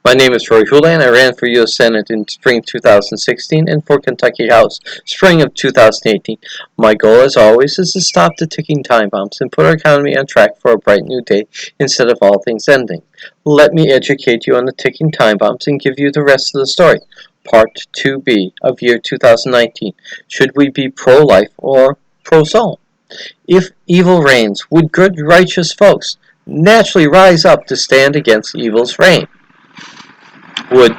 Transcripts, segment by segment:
My name is Rory Houlihan. I ran for U.S. Senate in spring 2016 and for Kentucky House spring of 2018. My goal, as always, is to stop the ticking time bombs and put our economy on track for a bright new day instead of all things ending. Let me educate you on the ticking time bombs and give you the rest of the story. Part 2B of year 2019. Should we be pro-life or pro-soul? If evil reigns, would good, righteous folks naturally rise up to stand against evil's reign? Would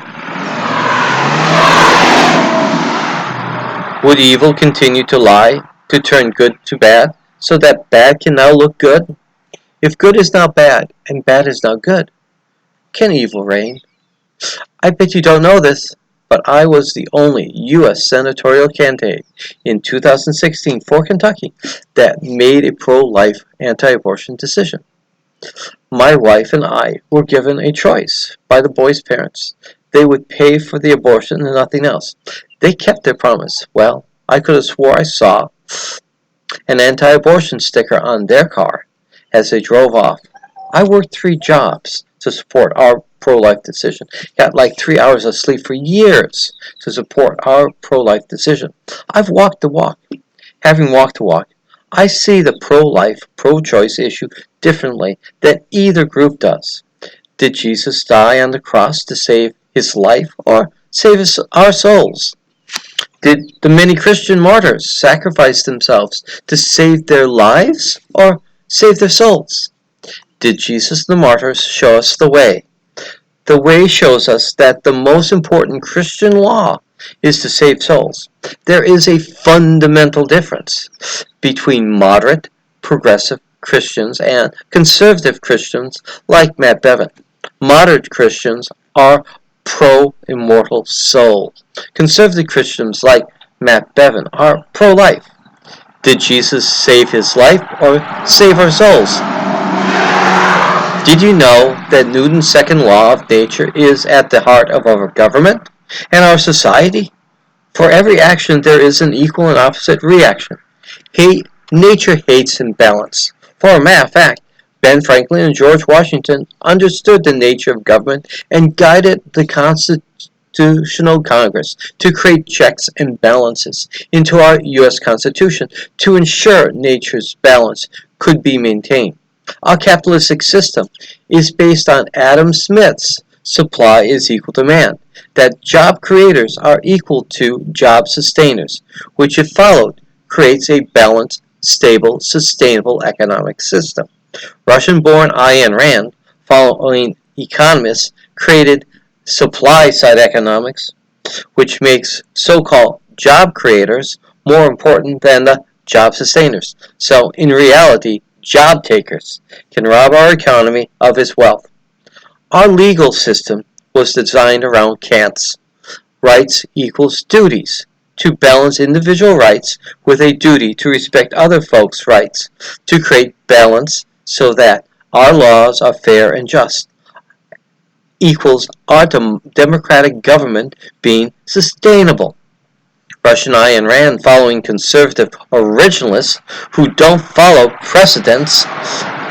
evil continue to lie, to turn good to bad, so that bad can now look good? If good is now bad, and bad is now good, can evil reign? I bet you don't know this, but I was the only U.S. senatorial candidate in 2016 for Kentucky that made a pro-life, anti-abortion decision. My wife and I were given a choice by the boy's parents. They would pay for the abortion and nothing else. They kept their promise. Well, I could have swore I saw an anti-abortion sticker on their car as they drove off. I worked 3 jobs to support our pro-life decision. Got like 3 hours of sleep for years to support our pro-life decision. I've walked the walk. Having walked the walk, I see the pro-life, pro-choice issue differently than either group does. Did Jesus die on the cross to save his life or save our souls? Did the many Christian martyrs sacrifice themselves to save their lives or save their souls? Did Jesus and the martyrs show us the way? The way shows us that the most important Christian law is to save souls. There is a fundamental difference between moderate, progressive Christians and conservative Christians like Matt Bevin. Moderate Christians are pro-immortal soul. Conservative Christians like Matt Bevin are pro-life. Did Jesus save his life or save our souls? Did you know that Newton's second law of nature is at the heart of our government and our society? For every action there is an equal and opposite reaction. Nature hates imbalance. For a matter of fact, Ben Franklin and George Washington understood the nature of government and guided the Constitutional Congress to create checks and balances into our U.S. Constitution to ensure nature's balance could be maintained. Our capitalistic system is based on Adam Smith's supply is equal to demand, that job creators are equal to job sustainers, which if followed creates a balanced, stable, sustainable economic system. Russian-born Ayn Rand, following economists, created supply-side economics, which makes so-called job creators more important than the job sustainers. So, in reality, job takers can rob our economy of its wealth. Our legal system was designed around Kant's rights equals duties, to balance individual rights with a duty to respect other folks' rights, to create balance so that our laws are fair and just, equals our democratic government being sustainable. Russian Ayn Rand, following conservative originalists who don't follow precedents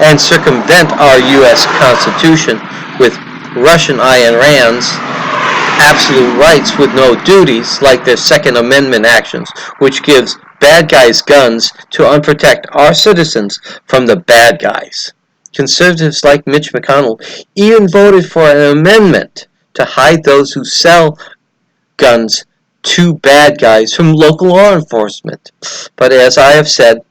and circumvent our U.S. Constitution with Russian Ayn Rand's absolute rights with no duties, like their Second Amendment actions, which gives bad guys guns to unprotect our citizens from the bad guys. Conservatives like Mitch McConnell even voted for an amendment to hide those who sell guns to bad guys from local law enforcement. But as I have said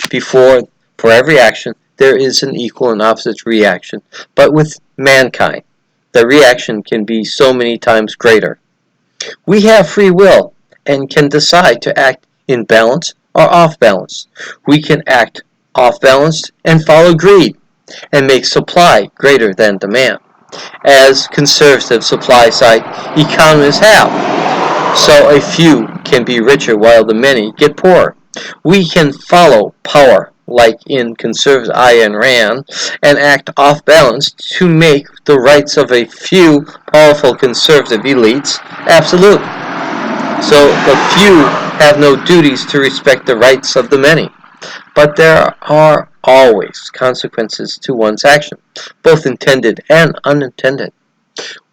before, for every action, there is an equal and opposite reaction. But with mankind, the reaction can be so many times greater. We have free will and can decide to act in balance or off balance. We can act off balance and follow greed and make supply greater than demand, as conservative supply side economists have. So a few can be richer while the many get poorer. We can follow power, like in conservative Ayn Rand, and act off balance to make the rights of a few powerful conservative elites absolute. So the few have no duties to respect the rights of the many. But there are always consequences to one's action, both intended and unintended.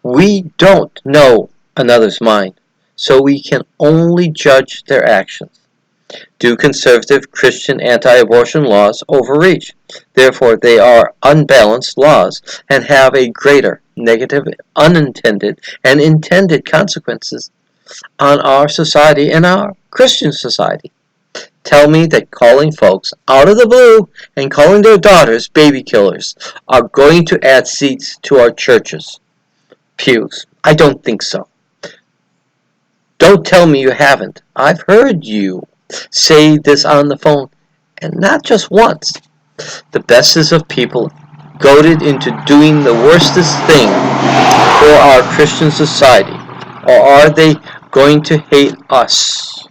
We don't know another's mind, so we can only judge their actions. Do conservative Christian anti-abortion laws overreach? Therefore, they are unbalanced laws and have a greater negative, unintended, and intended consequences on our society and our Christian society. Tell me that calling folks out of the blue and calling their daughters baby killers are going to add seats to our churches' pews. I don't think so. Don't tell me you haven't. I've heard you say this on the phone, and not just once. The bestest of people goaded into doing the worstest thing for our Christian society, or are they going to hate us,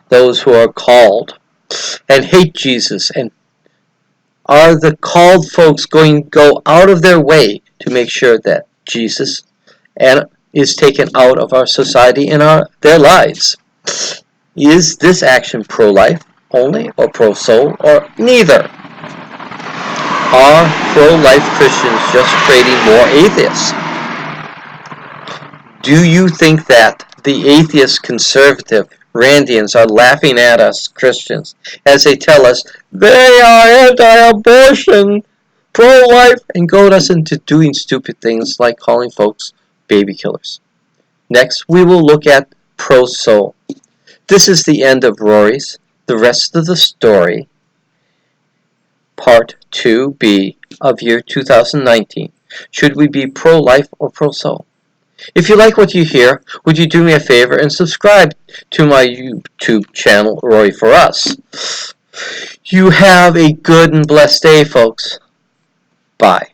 those who are called, and hate Jesus? And are the called folks going to go out of their way to make sure that Jesus and is taken out of our society and their lives? Is this action pro-life only, or pro-soul, or neither? Are pro-life Christians just creating more atheists? Do you think that the atheist conservative Randians are laughing at us Christians as they tell us they are anti-abortion, pro-life, and goad us into doing stupid things like calling folks baby killers? Next, we will look at pro-soul. This is the end of Rory's. The rest of the story, Part 2B of year 2019. Should we be pro-life or pro-soul? If you like what you hear, would you do me a favor and subscribe to my YouTube channel, Rory for Us? You have a good and blessed day, folks. Bye.